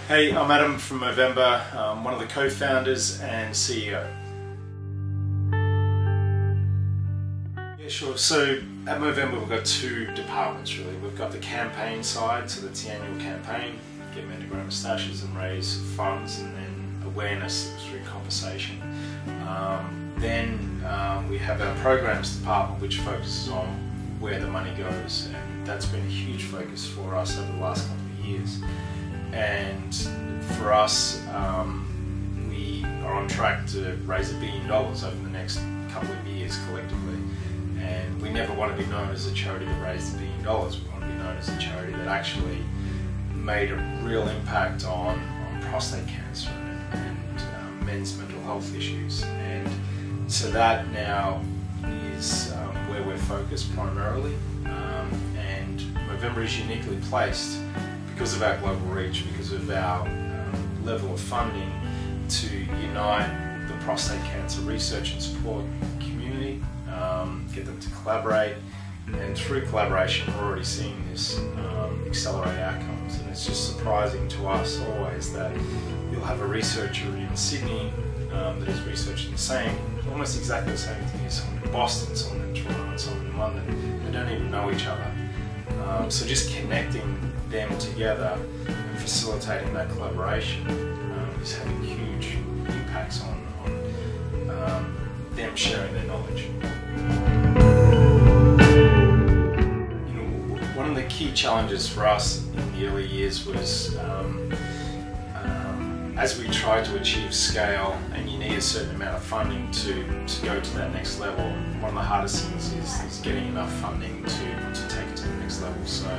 Hey, I'm Adam from Movember. I'm one of the co-founders and CEO. Yeah, sure. So at Movember we've got two departments really. We've got the campaign side, so that's the annual campaign, get men to grow moustaches and raise funds, and then awareness through conversation. Then we have our programs department, which focuses on where the money goes, and that's been a huge focus for us over the last couple of years. And for us, we are on track to raise $1 billion over the next couple of years collectively. And we never want to be known as a charity that raised $1 billion. We want to be known as a charity that actually made a real impact on prostate cancer and men's mental health issues. And so that now is where we're focused primarily. And Movember is uniquely placed because of our global reach, because of our level of funding, to unite the prostate cancer research and support community, get them to collaborate, and through collaboration we're already seeing this accelerate outcomes. And it's just surprising to us always that you'll have a researcher in Sydney that is researching the same, almost exactly the same thing as someone in Boston, someone in Toronto, and someone in London. They don't even know each other. So just connecting them together and facilitating that collaboration is having huge impacts on them sharing their knowledge. You know, one of the key challenges for us in the early years was as we tried to achieve scale, and you need a certain amount of funding to go to that next level, one of the hardest things is getting enough funding to take it to the next level. So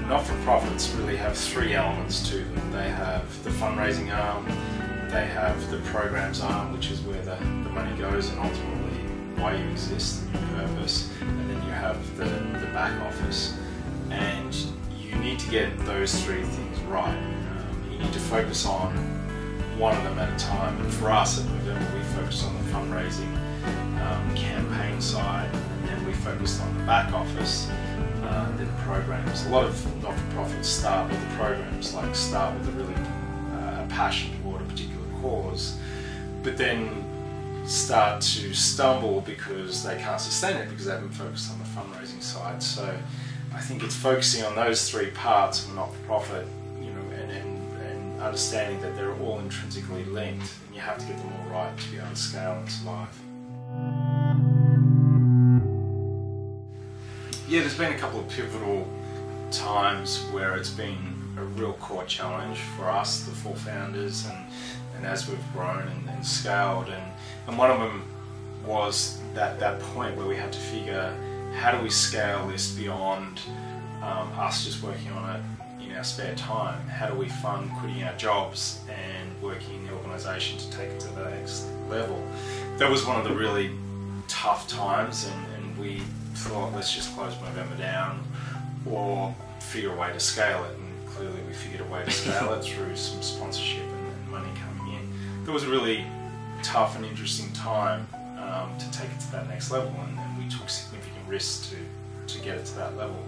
not-for-profits really have three elements to them. They have the fundraising arm, they have the programs arm, which is where the money goes and ultimately why you exist and your purpose, and then you have the back office. And you need to get those three things right. You need to focus on one of them at a time. And for us at Movember, we focus on the fundraising campaign side, and then we focused on the back office. Then programs. A lot of not-for-profits start with the programs, like start with a really passion toward a particular cause, but then start to stumble because they can't sustain it because they haven't focused on the fundraising side. So I think it's focusing on those three parts of a not-for-profit, and understanding that they're all intrinsically linked, and you have to get them all right to be able to scale and survive. Yeah, there's been a couple of pivotal times where it's been a real core challenge for us, the four founders, and as we've grown and scaled. And one of them was that point where we had to figure, how do we scale this beyond us just working on it in our spare time? How do we fund quitting our jobs and working in the organisation to take it to the next level? That was one of the really tough times, and we thought, let's just close Movember down or figure a way to scale it, and clearly we figured a way to scale it through some sponsorship and money coming in. That was a really tough and interesting time to take it to that next level, and we took significant risks to get it to that level.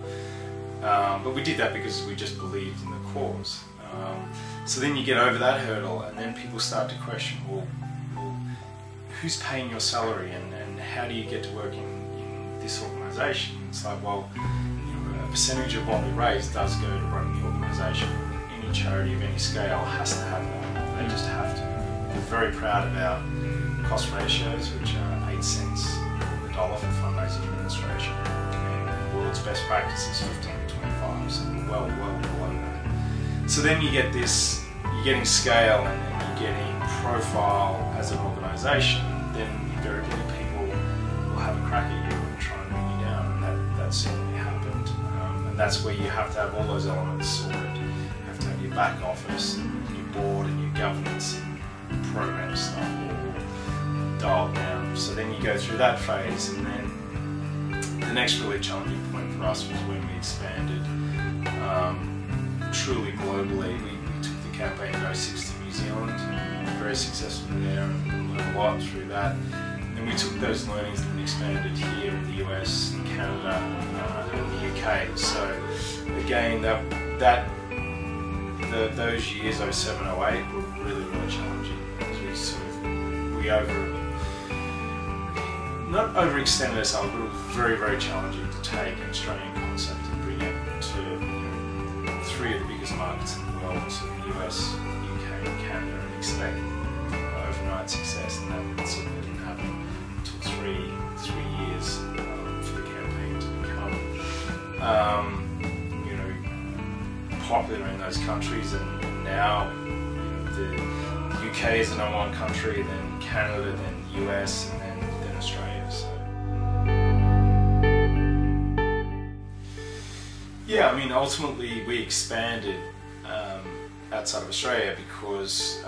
But we did that because we just believed in the cause. So then you get over that hurdle, and then people start to question, well who's paying your salary, and how do you get to work in this organisation? It's like, well, a percentage of what we raise does go to running the organisation. Any charity of any scale has to have one. They just have to. We're very proud of our cost ratios, which are 8 cents on the dollar for fundraising administration, and the world's best practice is 15 to 25, so we're well below that. So then you get this, you're getting scale and you're getting profile as an organisation, then invariably people will have a crack at you and try and bring you down, and that certainly happened. And that's where you have to have all those elements sorted. You have to have your back office, and your board, and your governance, and program stuff all dialed down. So then you go through that phase, and then the next really challenging point for us was when we expanded truly globally. We took the campaign Go 6 to New Zealand, very successful there, and learned a lot through that. And we took those learnings and expanded here in the US, Canada, and the UK. So again, that those years, 07, 08, were really, really challenging because we not overextended ourselves, but it was very, very challenging to take an Australian concept and bring it to three of the biggest markets in the world, so the US, UK and Canada, and expect overnight success, and that certainly didn't happen. It took three years for the campaign to become popular in those countries, and now the UK is the #1 country, then Canada, then US, and then Australia. So yeah, I mean, ultimately we expanded outside of Australia because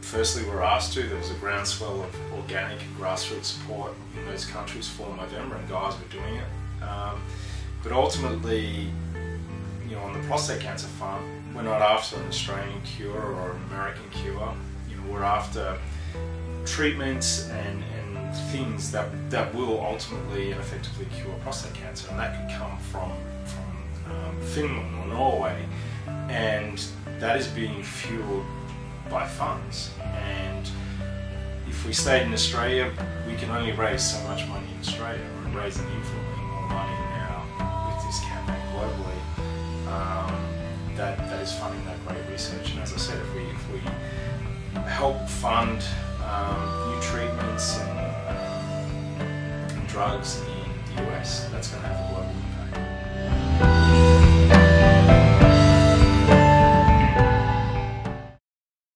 firstly we were asked to. There was a groundswell of organic and grassroots support in those countries for Movember, and guys were doing it. But ultimately, on the prostate cancer front, we're not after an Australian cure or an American cure. We're after treatments and things that will ultimately and effectively cure prostate cancer, and that could come from Finland or Norway, and that is being fueled by funds. And if we stayed in Australia, we can only raise so much money in Australia. We're raising infinitely more money now with this campaign globally. That is funding that great research, and as I said, if we help fund new treatments and drugs in the US, that's going to have a global impact.